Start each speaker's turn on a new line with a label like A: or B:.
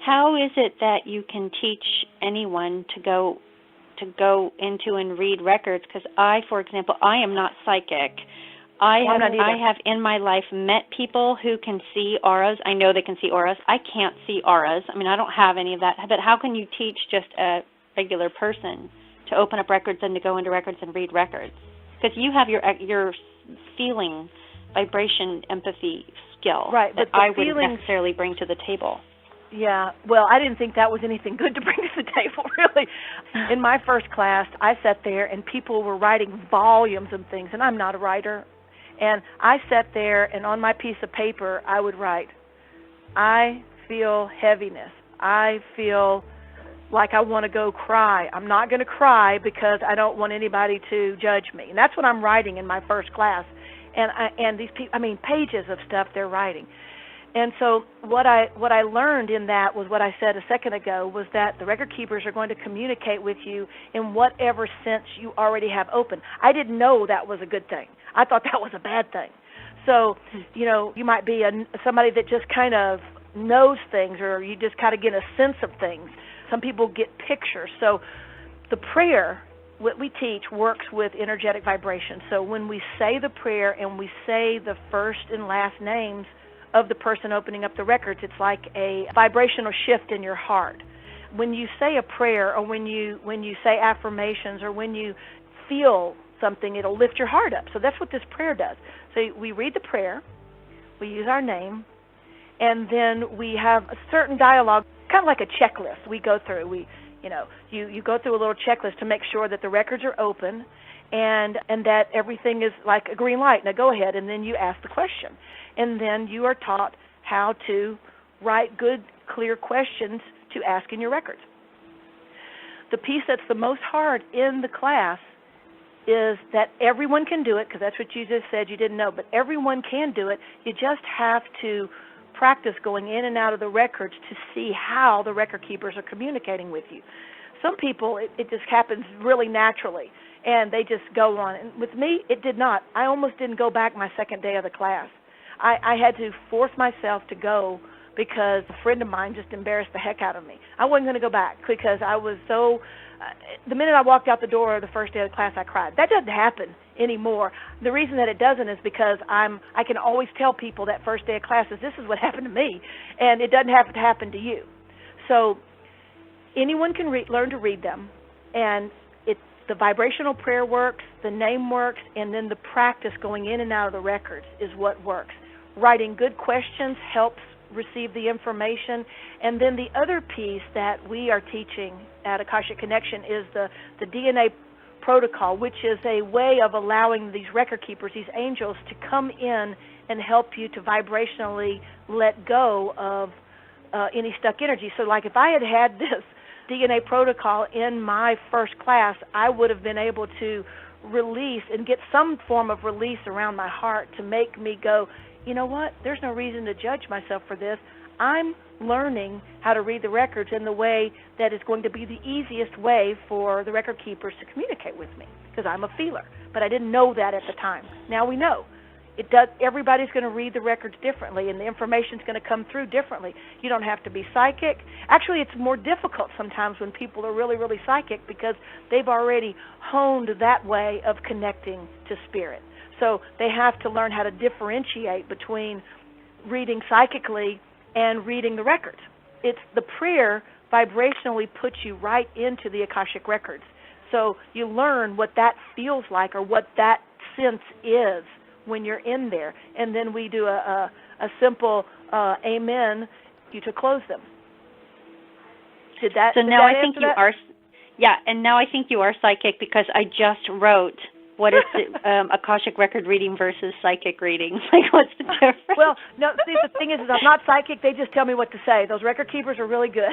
A: How is it that you can teach anyone to go into and read records? Because I, for example, I am not psychic. I have in my life met people who can see auras. I know they can see auras. I can't see auras. I mean, I don't have any of that. But how can you teach just a regular person to open up records and to go into records and read records? Because you have your feeling, vibration, empathy skill that I wouldn't necessarily bring to the table.
B: Yeah, well, I didn't think that was anything good to bring to the table, really. In my first class, I sat there and people were writing volumes of things, and I'm not a writer. And I sat there, and on my piece of paper, I would write, I feel heaviness. I feel like I want to go cry. I'm not going to cry because I don't want anybody to judge me. And that's what I'm writing in my first class. And these people, pages of stuff they're writing. And so what I learned in that was what I said a second ago, was that the record keepers are going to communicate with you in whatever sense you already have open. I didn't know that was a good thing. I thought that was a bad thing. So, you might be somebody that just kind of knows things, or you just kind of get a sense of things. Some people get pictures. So the prayer, what we teach, works with energetic vibration. So when we say the prayer and we say the first and last names of the person opening up the records, it's like a vibrational shift in your heart. When you say a prayer, or when you say affirmations, or when you feel something, it'll lift your heart up. So that's what this prayer does. So we read the prayer, we use our name, and then we have a certain dialogue, kind of like a checklist we go through. You go through a little checklist to make sure that the records are open and that everything is like a green light. Now go ahead, and then you ask the question. And then you are taught how to write good, clear questions to ask in your records. The piece that's the most hard in the class is that everyone can do it, because that's what you just said you didn't know, but everyone can do it. You just have to practice going in and out of the records to see how the record keepers are communicating with you. Some people, it just happens really naturally, and they just go on. And with me, it did not. I almost didn't go back my second day of the class. I had to force myself to go because a friend of mine just embarrassed the heck out of me. I wasn't going to go back because I was so... the minute I walked out the door of the first day of the class, I cried. That doesn't happen anymore. The reason that it doesn't is because I can always tell people that first day of classes, this is what happened to me, and it doesn't have to happen to you. So anyone can learn to read them, and the vibrational prayer works, the name works, and then the practice going in and out of the records is what works. Writing good questions helps receive the information. And then the other piece that we are teaching at Akashic Connection is the DNA protocol, which is a way of allowing these record keepers, these angels, to come in and help you to vibrationally let go of any stuck energy. So like if I had had this DNA protocol in my first class, I would have been able to release and get some form of release around my heart to make me go, you know what, there's no reason to judge myself for this. I'm learning how to read the records in the way that is going to be the easiest way for the record keepers to communicate with me, because I'm a feeler. But I didn't know that at the time. Now we know. Everybody's going to read the records differently, and the information's going to come through differently. You don't have to be psychic. Actually, it's more difficult sometimes when people are really, really psychic, because they've already honed that way of connecting to spirit. So they have to learn how to differentiate between reading psychically and reading the records. It's the prayer vibrationally puts you right into the Akashic Records. So you learn what that feels like, or what that sense is when you're in there. And then we do a simple amen to close them.
A: So now I think you are, and now I think you are psychic, because I just wrote, what is Akashic record reading versus psychic reading? Like, what's the difference?
B: Well, no, see, the thing is I'm not psychic. They just tell me what to say. Those record keepers are really good.